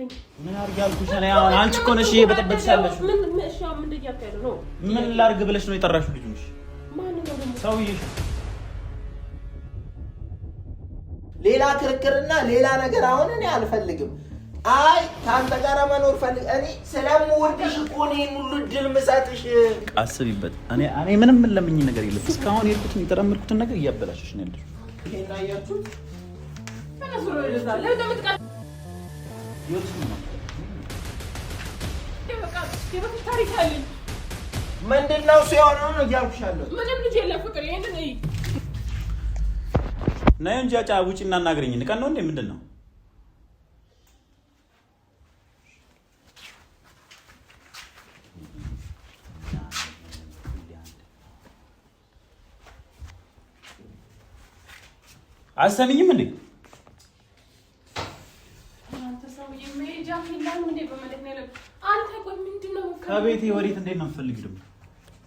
የምትለኝ? ምን አድርግ ያልኩሽ እኔ አሁን አንቺ እኮ ነሽ እየበጠበጥሻለሽ። ምን እያልከኝ ነው? ምን ላድርግ ብለሽ ነው የጠራሽው? ልጅሽ ማን ነው ደግሞ? ሰውዬሽ ሌላ ክርክርና ሌላ ነገር አሁን እኔ አልፈልግም። አይ ካንተ ጋር መኖር ፈልግ እኔ ስለምወድሽ እኮ ነው ሁሉ ድል መሳጥሽ። አስቢበት። እኔ ምንም ለምኝ ነገር የለም። እስካሁን የልኩትን የተረመርኩትን ነገር እያበላሽሽ ነው ያለሽ። ይሄን አያችሁ? ተነስሮ ይላል ለምትቃ ይወርስ ነው በቃ የበፊት ታሪክ አለኝ። ምንድነው ሲሆነው ነው እያልኩሻለሁ። ምንም ልጅ የለም ፍቅር ይሄንን እይ ነይ እንጂ አጫ ውጪና እናግረኝ። ንቀን ነው እንዴ? ምንድነው? አሰሚኝም እንዴ? አንተ ሰውዬ ሜጃ ፊላም እንዴ በመለክ ነው ያለው። አንተ ቆይ ምንድነው? ከቤቴ ወዴት እንዴት ነው የምትፈልጊው? ደግሞ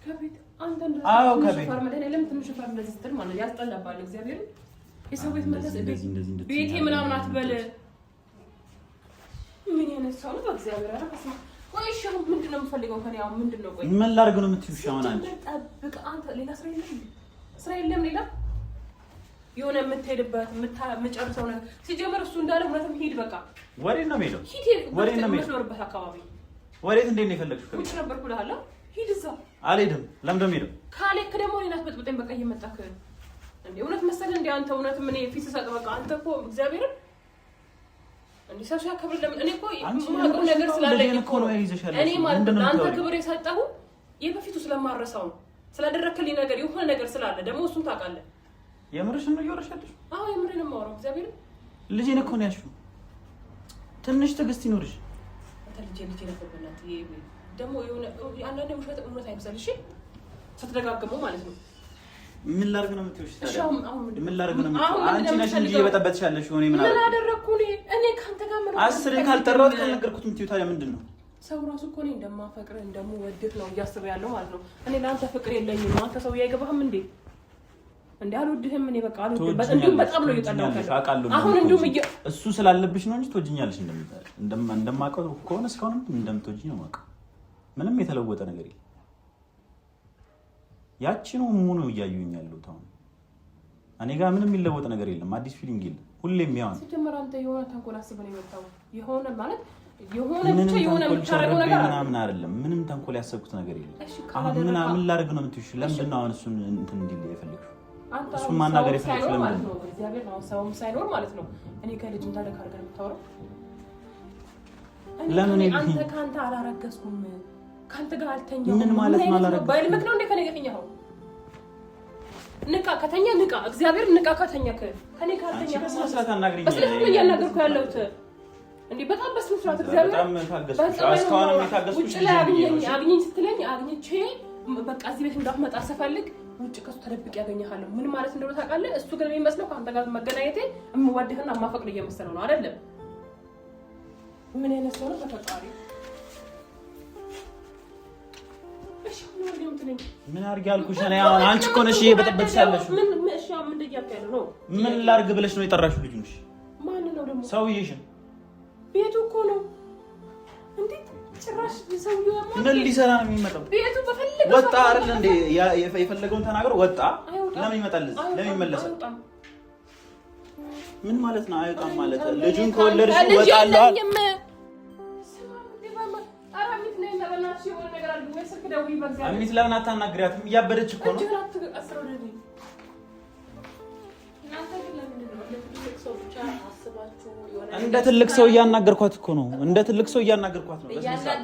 ከቤት አንተ እንደዚህ አዎ ከቤት ፋርማት ላይ ለምን ትንሽ ፋርማት እንደዚህ ስትል ማለት ያስጠላባል። እግዚአብሔር የሰው ቤት መለስ ቤቴ ምናምን አትበል። ምን ያነሳው ነው በእግዚአብሔር አረፈስ ወይ ሻው ምንድነው የምፈልገው ከኔ? አሁን ምንድነው? ቆይ ምን ላድርግ ነው የምትይው? ሻውን አንቺ ጠብቅ። አንተ ሌላ ስራ የለም? ስራ የለም ሌላ የሆነ የምትሄድበት የምትጨርሰው ነገር ሲጀምር እሱ እንዳለ እውነትም ሂድ በቃ። ወዴት ነው የምሄደው? ወዴት ነው የምትኖርበት አካባቢ? ወዴት እንዴት ነው የፈለግሽው? ውጭ ነበርኩ እልሃለሁ። ሂድ እዛ። አልሄድም። ለምን ነው የምሄደው? ካሌክ ደግሞ እኔን አትበጥብጠኝ በቃ እየመጣክ እንዴ። እውነት መሰለህ እንዴ አንተ? እውነት ምን ፊት ሰጥ በቃ አንተ እኮ እግዚአብሔርን እንዴ ሰው ያከብር። ለምን እኔ እኮ ማቀው ነገር ስላለኝ እኮ ነው ያይዘሻለሽ። እኔ ማለት አንተ ክብር የሰጠው የበፊቱ ስለማረሳው ነው። ስላደረክልኝ ነገር የሆነ ነገር ስላለ ደግሞ እሱን ታውቃለህ። የምርሽን ነው እየወረሻለሽ? አዎ የምሬን ነው የማወራው። እግዚአብሔር ልጄን እኮ ነው ያልሽው። ትንሽ ትዕግስት ይኖርሽ። አንተ ልጄ ነፈበላት ደግሞ የሆነ አንዳንዴ ውሸት እውነት አይመስልሽ ስትደጋግመው ማለት ነው። ምን ላድርግ ነው የምትይው? እሺ አሁን ምን ላድርግ ነው የምትይው? አንቺ ነሽ እንጂ እየበጠበጥሽ ያለሽው። ምን አደረኩ እኔ ካንተ ጋር ምን አስሬ ካልጠራሁት ካልነገርኩት የምትይው ታዲያ ምንድን ነው? ሰው ራሱ እኮ እኔ እንደማፈቅርህ እንደምወድህ ነው እያስበ ያለው ማለት ነው። እኔ ለአንተ ፍቅር የለኝም። አንተ ሰው አይገባህም እንዴ? እንዴ አልወድህም። እኔ በቃ አልወድህም። እንዲሁም በጣም ነው እየጠላሁት። አሁን እንዲሁም እሱ ስላለብሽ ነው እንጂ ትወጂኛለሽ እንደማውቀው ከሆነ እስካሁንም እንደምትወጂኝ ነው የማውቀው። ምንም የተለወጠ ነገር የለም። ያቺን ሙሉ እያዩኝ ያሉት አሁን እኔ ጋር ምንም የሚለወጥ ነገር የለም። አዲስ ፊሊንግ የለም። ሁሌም ያው ሲጀመር አንተ የሆነ ተንኮል አስበህ ነው የመጣው። የሆነ ማለት የሆነ ብቻ የሆነ የምታረገው ነገር ምናምን አይደለም። ምንም ተንኮል ያሰብኩት ነገር የለም። አሁን ምን ላድርግ ነው የምትይው? ለምንድን ነው አሁን እሱን እንትን እንዲል የፈለግሽው? እሱን ማናገር የፈለግሽው ለምንድን ነው? እግዚአብሔር ነው ሰውም ሳይኖር ማለት ነው። እኔ ከልጅ እንዳለ ካርገን የምታወራው ለምን አንተ ካንተ አላረገዝኩም ካንተ ጋር አልተኛሁም። ምን ማለት ነው አላረገዝኩም? ባይልምክ ነው እንደ ከኔ ጋር ተኛኸው? ንቃ ከተኛ ንቃ። እግዚአብሔር ንቃ ከተኛ ከኔ ጋር ተኛ። በስነ ስርዓት አናግሪኝ። በስነ ስርዓት ነው እያናገርኩ ያለሁት እንዴ። በጣም በስነ ስርዓት እግዚአብሔር በጣም ታገስኩሽ። እስካሁንም የታገስኩሽ አግኝኝ ስትለኝ አግኝቼ በቃ እዚህ ቤት እንዳትመጣ ስፈልግ ውጭ ከሱ ተደብቄ ያገኘሃለሁ። ምን ማለት እንደሆነ ታውቃለህ? እሱ ግን የሚመስለው ካንተ ጋር መገናኘቴ እምወድህና እማፈቅር እየመሰለው ነው አይደለም? ምን አይነት ሰው ነው ተፈጣሪ? እሺ ምን አድርግ ያልኩሽ እኔ አሁን አንቺ እኮ ነሽ እየበጠበጥሽ ያለሽው። ምን እያልክ ነው? ምን ላድርግ ብለሽ ነው የጠራሽው? ልጁንሽ ማን ነው ደግሞ? ሰውዬሽን ቤቱ እኮ ነው እንዴ? ጭራሽ ሰውዬው ምን ሊሰራ ነው የሚመጣው? ቤቱ በፈልግ ወጣ አይደል እንዴ? የፈለገውን ተናግሮ ወጣ። ለምን ይመጣል? ለምን ይመለሳል? ምን ማለት ነው አይወጣም ማለት? ልጁን ከወለድሽ ወጣለሁ። አሚት ለምን አታናግሪያትም? እያበደች እኮ ነው። እንደ ትልቅ ሰው እያናገርኳት እኮ ነው። እንደ ትልቅ ሰው እያናገርኳት ነው።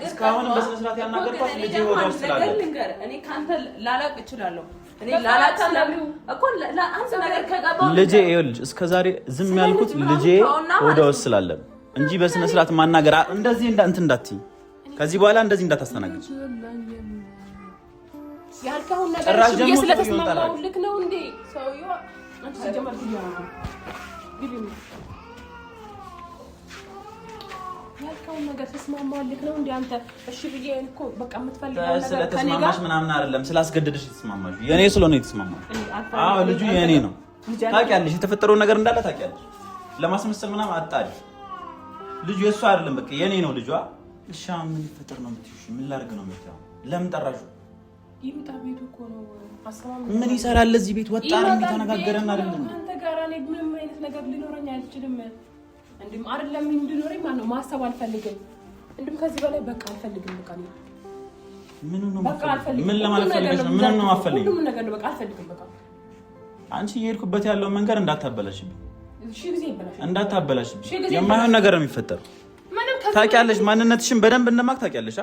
እስካሁን በስነ ስርዓት ያናገርኳት ልጅ ወደ ውስጥ ስላለ እኔ ካንተ ላላቅ እችላለሁ። እኔ ላላቅ እኮ ለአንተ ነገር ከቀባው ልጄ ይኸውልሽ፣ እስከዛሬ ዝም ያልኩት ልጄ ወደ ውስጥ ስላለ እንጂ በስነ ስርዓት ማናገር እንደዚህ እንትን እንዳትዪ። ከዚህ በኋላ እንደዚህ እንዳታስተናግጂ። ያልከውን ነገር ስለተስማማው ልክ ነው እንዴ? ሰውዬው አንተ ጀመር ያልከውን ነገር ተስማማው ልክ ነው እንዴ? አንተ እሺ ብዬ እኮ በቃ የምትፈልገው ነገር ስለተስማማሽ ምናምን አይደለም፣ ስላስገደደሽ የተስማማሽ የኔ ስለሆነ የተስማማሽ። አዎ ልጁ የኔ ነው። ታውቂያለሽ፣ የተፈጠረው ነገር እንዳለ ታውቂያለሽ። ለማስመሰል ምናምን አጣሪ ልጁ የእሷ አይደለም በቃ የኔ ነው ልጇ። እሺ ምን ይፈጠር ነው የምትይው? ምን ላድርግ ነው የምትይው? ለምን ጠራሽው? ይምጣ ቤቱ እኮ ነው አስተማማኝ። ምን ይሰራል እዚህ ቤት? ወጣን እንዴ ተነጋገረን አይደለም? አንተ ጋር እኔ ምንም አይነት ነገር ሊኖረኝ አይችልም። እንዴም አይደለም እንድኖረኝ ማለት ነው ማሰብ አልፈልግም። እንዴም ከዚህ በላይ በቃ አልፈልግም። በቃ ነው በቃ አልፈልግም። ምን ለማለት ፈልገሽ ነው? ምን ነው አልፈልግም? ሁሉም ነገር ነው በቃ አልፈልግም። በቃ አንቺ እየሄድኩበት ያለው መንገድ እንዳታበላሽብኝ። እሺ ጊዜ ይበላሽ እንዳታበላሽብኝ። የማይሆን ነገር ነው የሚፈጠረው። ታውቂያለሽ፣ ማንነትሽን በደንብ እንደማቅ ታውቂያለሽ።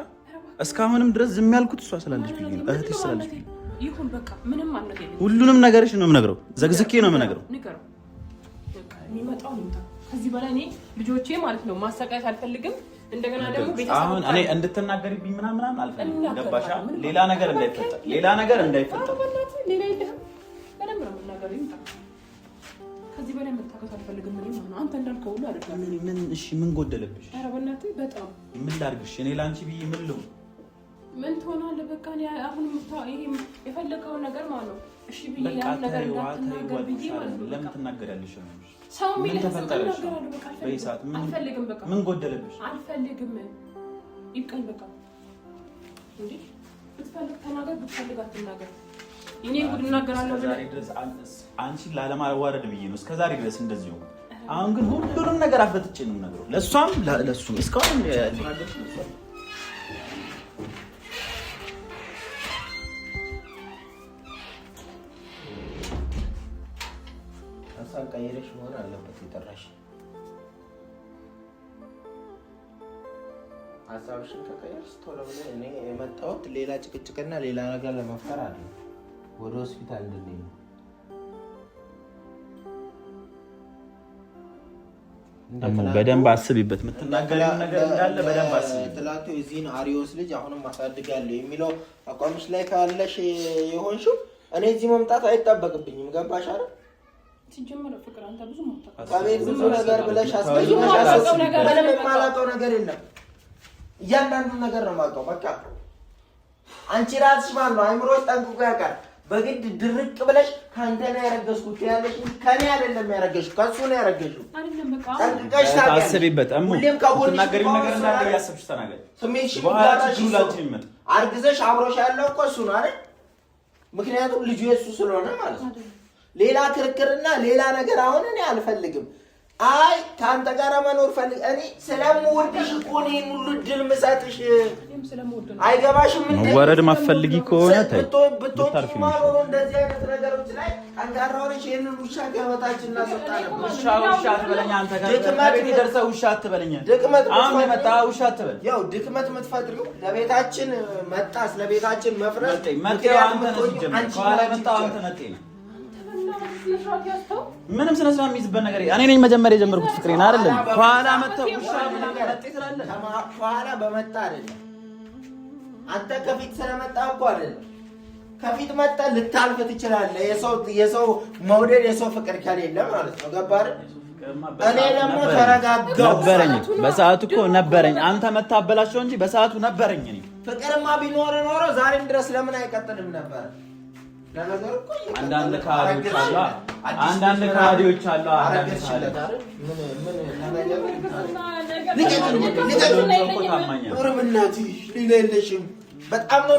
እስካሁንም ድረስ ዝም ያልኩት እሷ ስላለች ብዬ ነው፣ እህትሽ ስላለች ብዬ ነው። ይሁን በቃ ምንም ማለት ነው። ሁሉንም ነገርሽ ነው የምነግረው፣ ዘግዝኬ ነው የምነግረው። ንገረው በቃ የሚመጣው ነው። ከዚህ በላይ እኔ ልጆቼ ማለት ነው ማሰቃየት አልፈልግም። እንደገና ደግሞ ቤተሰብ አሁን እኔ እንድትናገሪብኝ ምናምን አልፈልግም። ገባሽ? ሌላ ነገር እንዳይፈጠር፣ ሌላ ነገር እንዳይፈጠር። ሌላ የለህም። በደንብ ነው የምናገረው። ይምጣ። ከዚህ በላይ መታከት አልፈልግም። ምን ማለት ነው? አንተ እንዳልከው ሁሉ አይደለም። ምን እሺ፣ ምን ጎደለብሽ? ኧረ በእናትህ በጣም ምን ላድርግሽ? እኔ ላንቺ ብዬ ምን ልሁን? ምን ትሆናለህ? በቃ እኔ አሁን ይሄ የፈለከው ነገር ማለት ነው። እሺ ብዬ ያን ነገር እንዳትናገር ብዬ ማለት ነው። ለምን ትናገሪያለሽ? ሰው የሚልህ ተፈጠረሽ በይሳት አልፈልግም። በቃ ምን ጎደለብሽ? አልፈልግም። ይብቃኝ በቃ። እንዴ ብትፈልግ ተናገር፣ ብትፈልግ አትናገር። እኔ ጉድ እናገራለሁ ብለህ አንቺ ላለማዋረድ ብዬ ነው እስከዛሬ ድረስ እንደዚህ ነው። አሁን ግን ሁሉንም ነገር አፈጥጬ ነው የምነግረው፣ ለእሷም ለእሱም። እስካሁን ተናገርሽ ነው ቀይረሽ መሆን አለበት የጠራሽ። ሀሳብሽን ከቀየርሽ ቶሎ ብለሽ እኔ የመጣሁት ሌላ ጭቅጭቅና ሌላ ነገር ለመፍጠር አይደለም፣ ወደ ሆስፒታል እንድንሄድ ነው። በደንብ አስቢበት። የምትናገሪው ነገር እንዳለ በደንብ አስቢበት። ትላንት እዚህን አሪዮስ ልጅ አሁንም አሳድጋለሁ የሚለው አቋምሽ ላይ ካለሽ የሆንሽው እኔ እዚህ መምጣት አይጠበቅብኝም። ገባሽ አይደል? ሲጀመር ፍቅር አንተ ብዙ ከቤት ብዙ ነገር ብለሽ አስበሽኛል። ምንም የማላውቀው ነገር የለም። እያንዳንዱን ነገር ነው የማውቀው። በቃ አንቺ ራስሽ ማለት ነው አይምሮሽ ጠንቅቆ ያውቃል። በግድ ድርቅ ብለሽ ከአንተ ነው ያረገዝኩት ያለሽ ከኔ አይደለም ያረገዝኩት፣ ከሱ ነው ያረገዝኩት። ጠንቅቀሽ ታስቢበት። ሁሌም ከጎንሽ ነገር እንዳለ ያሰብሽ ተናገሪ። ስሜትሽን አርግዘሽ አብሮሽ ያለው እኮ እሱ ነው አይደል? ምክንያቱም ልጁ የሱ ስለሆነ ማለት ነው። ሌላ ክርክርና ሌላ ነገር አሁን እኔ አልፈልግም። አይ ካንተ ጋር መኖር ፈልግ እኔ ስለምወድሽ እኮ ነው ሁሉ ድል መሳጥሽ። አይገባሽም እንዴ? ወረድ ማፈልጊ ከሆነ ታይ ብትወጪ ማለት እንደዚህ አይነት ነገሮች ላይ ጠንካራ ሆነሽ ይሄንን ውሻ ገበታችን እናስወጣለን። ውሻ አትበለኝ። አንተ ጋር ከቤት ደርሰህ ውሻ አትበለኝ። አሁን መጣ ውሻ አትበል። ያው ድክመት የምትፈጥሪው ለቤታችን መጣ ስለቤታችን መፍረስ ምክንያት አንተ ነህ። ከኋላ መጣ አንተ ነህ። ምንም ስነ ስርዓት የሚይዝበት ነገር እኔ ነኝ መጀመሪያ የጀመርኩት ፍቅሬን አይደለም። ከኋላ መጣው ውሻ ምን አቀረጥ ትላለህ? ከኋላ በመጣ አይደለም። አንተ ከፊት ስለመጣ እኮ አይደለም። ከፊት መጣ ልታልፍ ትችላለህ። የሰው መውደድ የሰው ፍቅር ከሌለ ማለት ነው። ገባህ አይደል? እኔ ደግሞ ተረጋጋሁ። ነበረኝ በሰዓቱ እኮ ነበረኝ። አንተ መታበላሽው እንጂ በሰዓቱ ነበረኝ። እኔ ፍቅርማ ቢኖር ኖሮ ዛሬም ድረስ ለምን አይቀጥልም ነበር? አንዳንድ ካዲዎች አሉ። አንዳንድ ካዲዎች አሉ። በጣም ነው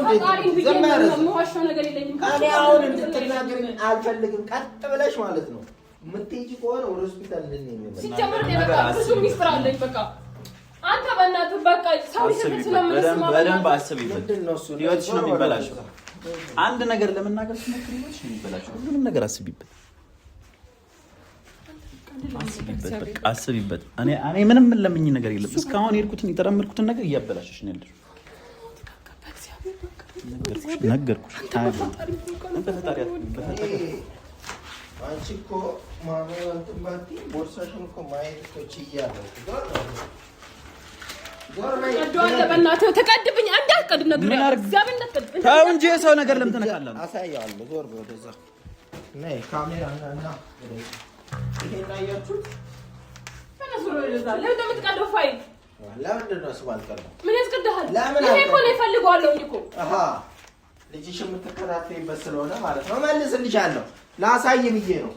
እኔ አሁን እንድትናገሪኝ አልፈልግም። ቀጥ ብለሽ ማለት ነው የምትሄጂ ከሆነ ወደ ሆስፒታል አንተ በእናትህ በቃ ሰው ስለምንስማ በደንብ አስቢበት። ህይወትሽ ነው የሚበላሸው። አንድ ነገር ለመናገር ስትሞክሪ ነው የሚበላሸው። ሁሉንም ነገር አስቢበት፣ በቃ አስቢበት። እኔ ምንም ለምኝ ነገር የለም። እስካሁን የሄድኩትን የተረመድኩትን ነገር እያበላሸሽ ነው ያለሽው። ነገርኩሽ። አንቺ እኮ ማመንትን ባቲ ቦርሳሽን እኮ ማየት እኮ ችያለሁ። ተቀድብኝ እንዳትቀድ ተው እንጂ የሰው ነገር ለምን ትነካለህ? አሳያለሁ። ዞር ወደዛ ነይ። ካሜራ እና ይሄን አያችሁት? ለምን እንደምትቀደው ፋይል ለምንድን ነው እሱ አልቀረም? ምን ያስቀድሃል? ይሄ እኮ ነው እፈልገዋለሁ እኮ ልጅሽ የምትከታተይበት ስለሆነ ማለት ነው። መልስልሻለሁ። ላሳይ ብዬ ነው።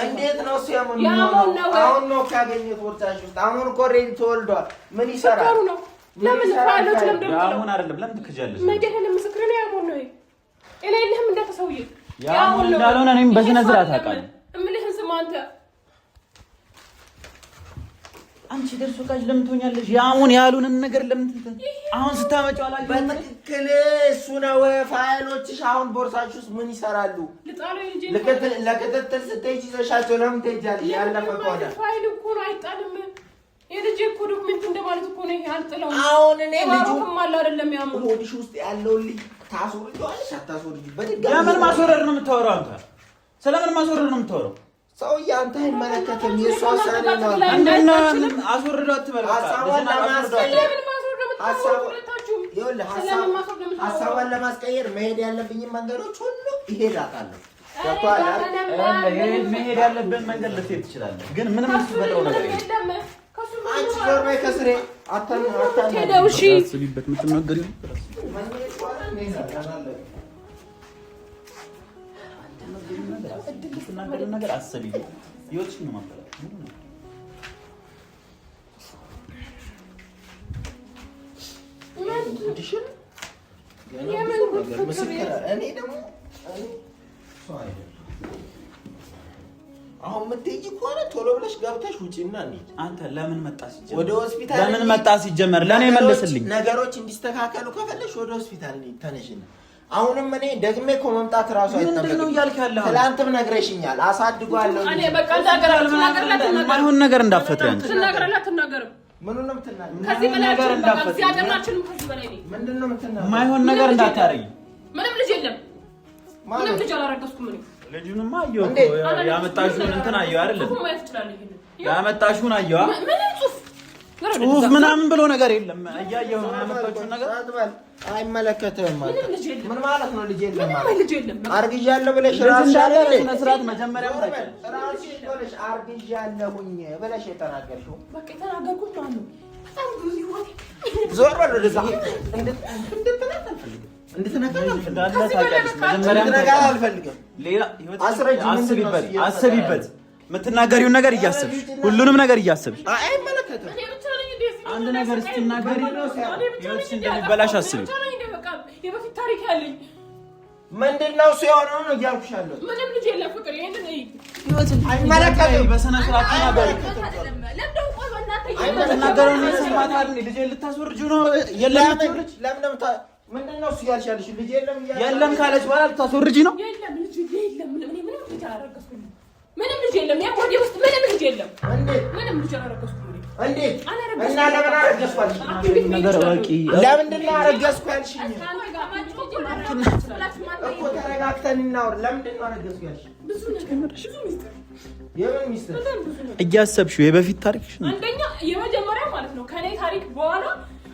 እንዴት ነው ሲያሞን አሁን ነው ካገኘት ወርታሽ ውስጥ አሁን ኮሬን ተወልዷል ምን ይሰራል ለምን ፋይሎች ለምን ያሞን አይደለም ለምን ትከጃለሽ መደህን ምስክር ነው ያሞን ነው እኔ ለምን እንደተሰውዬ ያሞን እንዳልሆነ እኔም በስነ ስርዓት አውቃለሁ እምልህን ስማ አንቺ ደርሶ ጋር ለምን ትሆኛለሽ ያሞን ያሉንን ነገር ለምን አሁን ስታመጪው አላየሁም በትክክል እሱ ነው ፋይሎችሽ አሁን ቦርሳሽ ውስጥ ምን ይሰራሉ ለከተተል ስትሄጂ ዘሻቸው ለምን ትሄጃለሽ ያለፈ ቆዳ ፋይል እኮ ነው አይጣልም የልጅ እኮ ዶክመንት እንደማለት እኮ ነው ይሄ አልጥለው አሁን እኔ ልጅ ማለ አይደለም ያሞን ሆድሽ ውስጥ ያለው ልጅ ታስወርጂዋለሽ አታስወርጂ በድጋሚ ለምን ማስወረድ ነው የምታወራው አንተ ስለምን ማስወረድ ነው የምታወራው ሰውዬ አንተ አይመለከትም የሷ ሰሪ ነው እንደና አስወርደው አትበለቃ ሀሳቧን ለማስቀየር መሄድ ያለብኝ መንገዶች ሁሉ ይሄዳታለሁ መሄድ ያለብን መንገድ ልትሄድ ትችላለህ ግን ምንም የምትፈጥረው ነገር የለም አንቺ ዞር በይ ከስሬ አታስቢበት የምትናገሪው ነገር አስቢ ይወጥሽ ነው ማለት ነው እንዲሽን እኔ ደግሞ አሁን የምትሄጂ ከሆነ ቶሎ ብለሽ ገብተሽ ውጪና እንሂድ አንተ ለምን መጣ ሲጀመር ወደ ሆስፒታል ለምን መጣ ሲጀመር ለኔ መልስልኝ ነገሮች እንዲስተካከሉ ከፈለሽ ወደ ሆስፒታል እንሂድ ተነሽና አሁንም እኔ ደግሜ እኮ መምጣት ራሱ አይተበቅም ምንድነው እያልክ ያለው ትላንትም ነግረሽኛል አሳድጓለሁ እኔ በቃ ተናገርላት ማይሆን ነገር እንዳፈጥረን ተናገርላት ምኑን ነው የምትናገረው ከዚህ በላይ ነገር እንዳፈጥረን ያገናችንም ከዚህ በላይ ነው ምንድነው የምትናገረው ማይሆን ነገር እንዳታረጊ ምንም ልጅ የለም ምንም ልጅ አላረገዝኩም እኔ ልጁንማ አየሁ እኮ ያመጣሽውን እንትን አየሁ አይደለም ያመጣሽውን አየሁ ጽሁፍ ምናምን ብሎ ነገር የለም እያየሁ ነው ያመጣችውን ነገር አይመለከትም ማለት ምን ማለት ነው ልጅ የለም ማለት ልጅ የለም አርግዣለሁ ብለሽ ራስሽ መስራት መጀመሪያ ራስሽ ብለሽ አርግዣለሁኝ ብለሽ የተናገርሽው በቃ የተናገርኩት ማለት ነው በጣም ብዙ ይሆን ዞር በል ወደዛ አስቢበት የምትናገሪውን ነገር እያሰብሽ ሁሉንም ነገር እያሰብሽ አይመለከትም አንድ ነገር ስትናገሪ ህይወትሽ እንደሚበላሽ አስቢ የበፊት ታሪክ ያለኝ ምንድነው ሲሆነው ነው እያልኩሻለሁ ምንም ልጅ የለም ፍቅር ይሄንን አይመለከትም በሰነ ስርዓት ተናገሪ አይመለከትም ሰማታል ልጅ ልታስወርጁ ነው የለም ለምን ምንድነው ሲያልሻልሽ ልጅ የለም ካለች በኋላ ልታስወርጂ ነው የለም ልጅ የለም ምንም ልጅ አላረገዝኩም ምንም ልጅ የለም ያ ወዲ ውስጥ ምንም ልጅ የለም ምንም ልጅ አላረገዝኩም እንዴት እና ለምን አረገዝኳልሽ ነገር ወቂ ለምንድን ነው አረገዝኳልሽ እኮ ተረጋግተን እናወር ለምንድን ነው አረገዝኳልሽ ብዙ ሚስጥር የምን ሚስጥር እያሰብሽው የበፊት ታሪክሽ ነው አንደኛ የመጀመሪያ ማለት ነው ከኔ ታሪክ በኋላ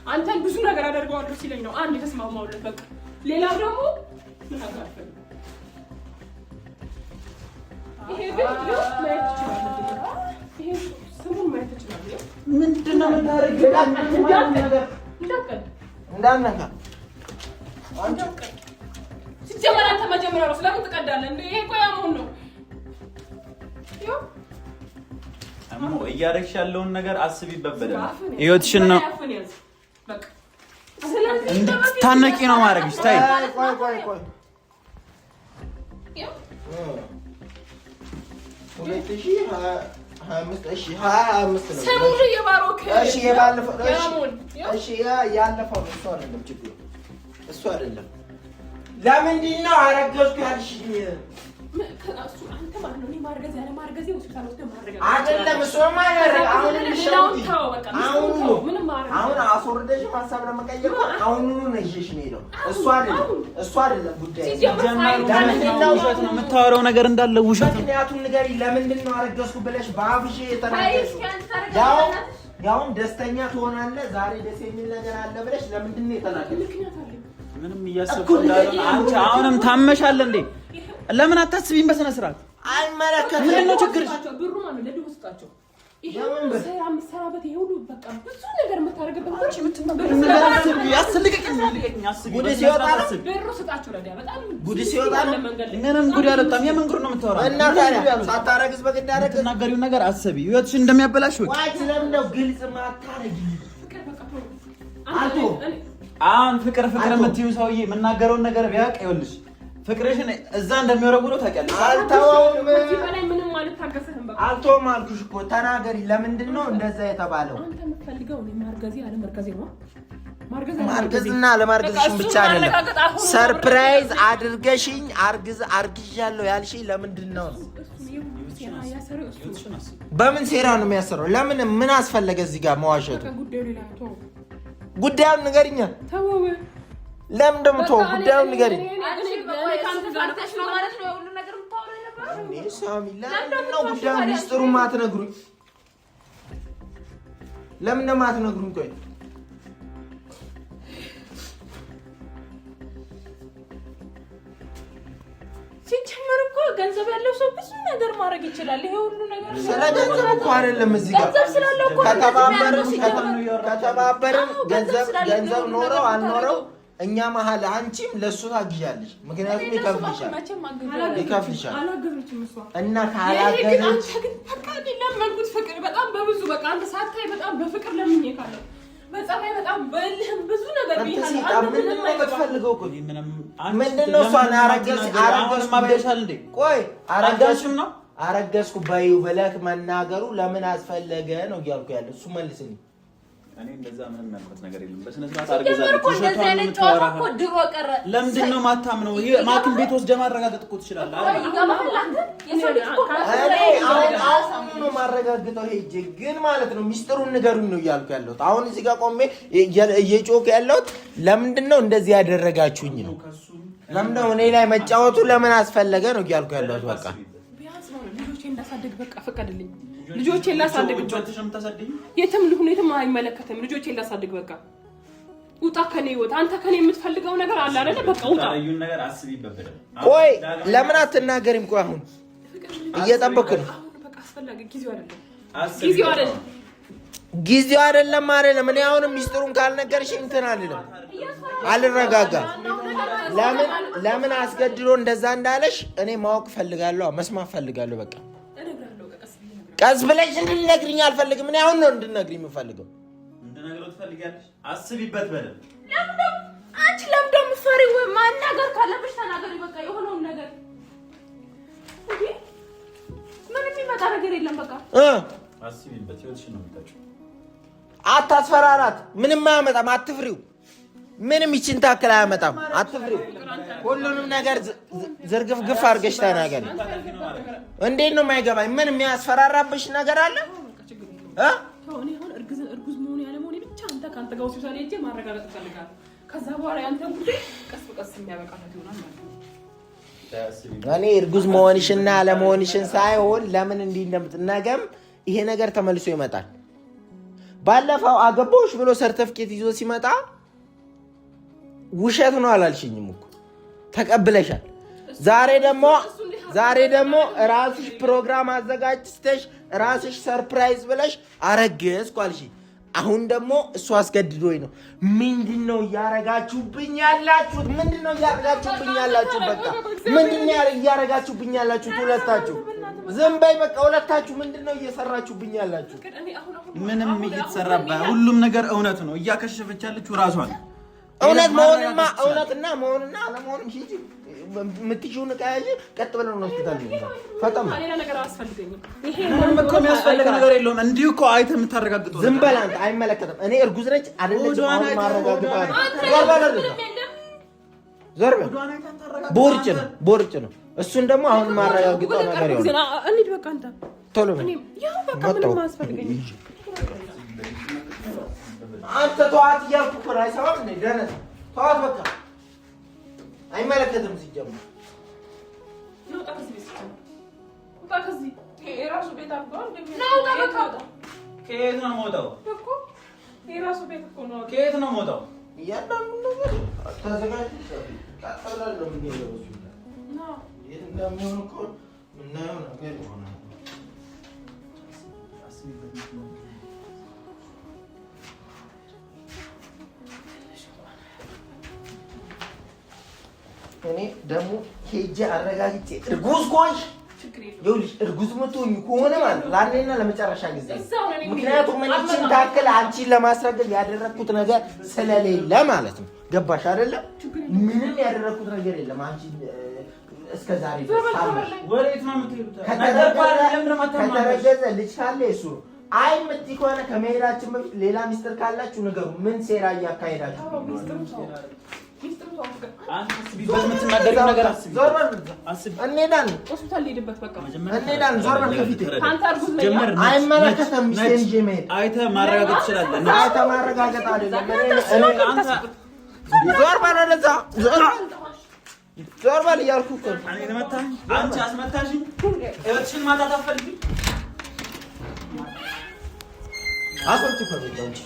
አንተን ብዙ ነገር አደርገዋለሁ ሲለኝ ነው አንድ የተስማማውለት በቃ ሌላው ደግሞ ተናጋፈል ይሄ ግን ማየት ይችላል ይሄ ስሙን ማየት ይችላል ምንድነው የምታረጊው እንዳነካ ሲጀመር አንተ መጀመሪያ ነው ስለምን ትቀዳለህ እንዴ ይሄ ቆይ አሞን ነው አሞ እያረግሽ ያለውን ነገር አስቢበት በደንብ ህይወትሽን ነው በቃ እንድትታነቂ ነው ማድረግሽ ታይ ቆይ ያለፈው እሱ አይደለም ለምንድን ነው አረገዝኩ ያልሽኝ አንተ ማለት ነው ማርገዝ ያለ ማርገዝ ሆስፒታል ውስጥ ማርገዝ አይደለም እሱ ማረግ አሁን አስወርደሽ ሐሳብ ለመቀየር አሁን ነው ይሽሽ ነው እሱ አይደለም ጉዳይ ውሸት ነው የምታወራው ነገር እንዳለ ውሸት ምክንያቱም ንገሪ ለምንድን ነው አረገዝኩ ብለሽ በአፍሽ የተናገርሽው ያውም ደስተኛ ትሆናለህ ዛሬ ደስ የሚል ነገር አለ ብለሽ ለምንድን ነው የተናገርሽው ምንም እያሰብኩ እንዳለ አንቺ አሁንም ታመሻል እንዴ ለምን አታስቢም በስነ ስርዓት አይመለከትም ምን ነው ችግርሽ ብሩ ማለት ለዱ ውስጣቸው ይሄን ሰራ መስራበት ይሄ ሁሉ በቃ ብዙ ነገር የምታረግበት አንቺ ጉድ ሲወጣ ብሩ ስጣችሁ ረዳ በጣም ጉድ ሲወጣ ምንም ጉድ ያለጣም የምንግሩ ነው የምታወራው እና ታዲያ ሳታረግዝ በግድ አረግ ተናገሪው ነገር አሰቢ ህይወትሽ እንደሚያበላሽ ወይ ዋይ ለምን ነው ግልጽ ማታረጊ አሁን ፍቅር የምትይው ሰውዬ የምናገረውን ነገር ቢያውቅ ይኸውልሽ ፍቅርሽን እዛ እንደሚወረውረው ታውቂያለሽ አልተወውም ምንም ማለት ታገሰህም በቃ አልተወውም አልኩሽ እኮ ተናገሪ ለምንድን ነው እንደዛ የተባለው አንተ የምትፈልገው እኔ ማርገዜ አለ መርገዜ ነው ማርገዝና ለማርገዝሽን ብቻ አይደለም ሰርፕራይዝ አድርገሽኝ አርግዣለሁ ያልሽኝ ለምንድን ነው በምን ሴራ ነው የሚያሰረው ለምን ምን አስፈለገ እዚህ ጋር መዋሸቱ ጉዳዩን ንገሪኛ ተወው ለምን እንደምትወው ጉዳዩን ንገሪኝ ጉዳዩን ሚስጥሩን ማትነግሩኝ ለምን እንደማትነግሩኝ ቆይ ሲጀመር እኮ ገንዘብ ያለው ሰው ብዙ ነገር ማድረግ ይችላል ይሄ ሁሉ ነገር ስለ ገንዘብ እኮ አይደለም እዚህ ጋር ገንዘብ ስላለው እኮ ከተባበርን ገንዘብ ኖረው አልኖረው እኛ መሀል አንቺም ለሱ ታግዣለሽ ምክንያቱም ይከፍልሻል እና ካላገዘች ፈቃድ ለምንኩት ፍቅር በጣም በብዙ በቃ አንተ ሳታይ በጣም በፍቅር ለምኜ ካለው በጸባይ በጣም በልህም ብዙ ነገር ቢሆን አንተ ምንም የምትፈልገው እኮ ምንድነው እሷን አረገዝኩ ማብደሻል እንዴ ቆይ አረገዝኩ ነው አረገዝኩ ባዩ በለክ መናገሩ ለምን አስፈለገ ነው እያልኩ ያለው እሱ መልስልኝ እኔ እንደዛ ምንም ያልኩት ነገር የለም በስነ ስርዓት አርገዛለች ሸቷን ነው ተወራህ ድሮ ቀረ ለምንድን ነው ማታምነው ይሄ ማኪን ቤት ወስደ ማረጋገጥ እኮ ትችላለህ አይደል ይገባሃል አንተ አሁን ነው ማረጋገጠው ሄጄ ግን ማለት ነው ሚስጥሩን ንገሩኝ ነው እያልኩ ያለሁት አሁን እዚህ ጋር ቆሜ እየጮክ ያለሁት ለምንድን ነው እንደዚህ ያደረጋችሁኝ ነው ለምን ነው እኔ ላይ መጫወቱ ለምን አስፈለገ ነው እያልኩ ያለሁት በቃ ቢያንስ ነው ልጆቼን እንዳሳድግ በቃ ፈቀድልኝ ልጆቼን ላሳድግ የትም ልሁን የትም አይመለከትም ልጆቼን ላሳድግ በቃ ውጣ ከኔ ወጣ አንተ ከኔ የምትፈልገው ነገር አለ አይደል በቃ ውጣ ታዩን ነገር አስቢበት ቆይ ለምን አትናገሪም ቆይ አሁን እየጠበኩ ነው በቃ አስፈላጊ ጊዜው አይደለም እኔ አሁን ሚስጥሩን ካልነገርሽ እንትን አልረጋጋ ለምን አስገድዶ እንደዛ እንዳለሽ እኔ ማወቅ ፈልጋለሁ መስማት ፈልጋለሁ በቃ ቀስ ብለሽ እንድትነግሪኝ አልፈልግም እኔ አሁን ነው እንድትነግሪኝ የምፈልገው እንድነግረው ትፈልጊያለሽ አስቢበት በደል አንቺ ለምዶ ምፈሪው ማናገር ካለብሽ ተናገሪ በቃ የሆነውን ነገር ምንም የሚመጣ ነገር የለም በቃ አስቢበት ይወልሽ ነው የምታጭው አታስፈራራት ምንም አያመጣም አትፍሪው ምንም ይችን ታክል አያመጣም አትፍሪው ሁሉንም ነገር ዝርግፍግፍ አድርገሽ ተናገሪ እንዴት ነው የማይገባኝ ምን የሚያስፈራራብሽ ነገር አለ እኔ አሁን እርጉዝ መሆን ያለ መሆን ብቻ አንተ ካንተ ጋር ሆስፒታል ሄጄ ማረጋገጥ ፈልጋለሁ ከዛ በኋላ ያንተ ጉዳይ ቀስ በቀስ የሚያበቃለት ይሆናል ማለት ነው እኔ እርጉዝ መሆንሽና አለመሆንሽን ሳይሆን ለምን እንዲህ እንደምትናገም ይሄ ነገር ተመልሶ ይመጣል ባለፈው አገባሁሽ ብሎ ሰርተፍኬት ይዞ ሲመጣ ውሸት ነው አላልሽኝም እኮ ተቀብለሻል ዛሬ ደግሞ ራስሽ ፕሮግራም አዘጋጅተሽ ራስሽ ሰርፕራይዝ ብለሽ አረገዝኩ አልሽኝ አሁን ደግሞ እሱ አስገድዶኝ ነው ምንድነው ያረጋችሁብኝ ያላችሁት በቃ ምንድነው ያረጋችሁብኝ ያላችሁት ሁለታችሁ ዝም በይ በቃ ሁለታችሁ ምንድነው እየሰራችሁብኝ ያላችሁት ምንም እየተሰራባ ሁሉም ነገር እውነት ነው እያከሸፈች ያለችው ራሷ ነው እውነትና መሆንና አለመሆንም ሂጂ ምትጂውን ካያጂ ቀጥ ብለን ነው ሆስፒታል ነው ፈጣን ሌላ ነገር አስፈልገኝም ይሄ ምንም እኮ የሚያስፈልግ ነገር የለውም እንዲሁ እኮ አይተህ የምታረጋግጠው ዝም በል አንተ አይመለከትም እኔ እርጉዝ ነች አይደለች አሁን ማረጋግጠው ዞር በል ቦርጭ ነው እሱን ደግሞ አሁን ማረጋግጠው ነገር ይሆናል እንዴ በቃ አንተ ቶሎ ያው በቃ ምንም አስፈልገኝም አንተ ተዋት እያልኩ እኮ አይሰማም እንዴ ደህና ተዋት በቃ አይመለከትም ሲጀምር ነው ታከዚህ የራሱ ቤት አድርጓል ነው በቃ ከየት ነው ሞታው እኮ የራሱ ቤት እኮ ነው ከየት ነው ሞታው እያንዳንዱ ነገር ተዘጋጅተሽ ታጠላለ ምን ይለው ነው እንደሚሆን እኮ ምናየው ነገር ይሆናል እኔ ደግሞ ሄጄ አረጋግጬ እርጉዝ ከሆንሽ ይኸውልሽ እርጉዝ የምትሆኚ ከሆነ ማለት ለአንዴና ለመጨረሻ ጊዜ ምክንያቱም እኔችን ታክል አንቺን ለማስረገዝ ያደረግኩት ነገር ስለሌለ ማለት ነው። ገባሽ አይደለም? ምንም ያደረግኩት ነገር የለም። አንቺ እስከ ዛሬ ከተረገዘ ልጅ ካለ እሱ አይ የምትይ ከሆነ ከመሄዳችን በፊት ሌላ ሚስጥር ካላችሁ ንገሩ። ምን ሴራ እያካሄዳችሁ? እንሄዳለን። ዞር በል ከፊቴ። አይመለከተም። ሚስቴን ይዤ መሄድ አይተህ ማረጋገጥ ትችላለህ። አይተህ ማረጋገጥ አይደለም። ዞር በል ወደዛ፣ ዞር በል እያልኩህ እኮ ነው። አንቺ አስመታሽኝ። ህይወትሽን ማጣት አትፈልጊም? አስወጪው ከቤት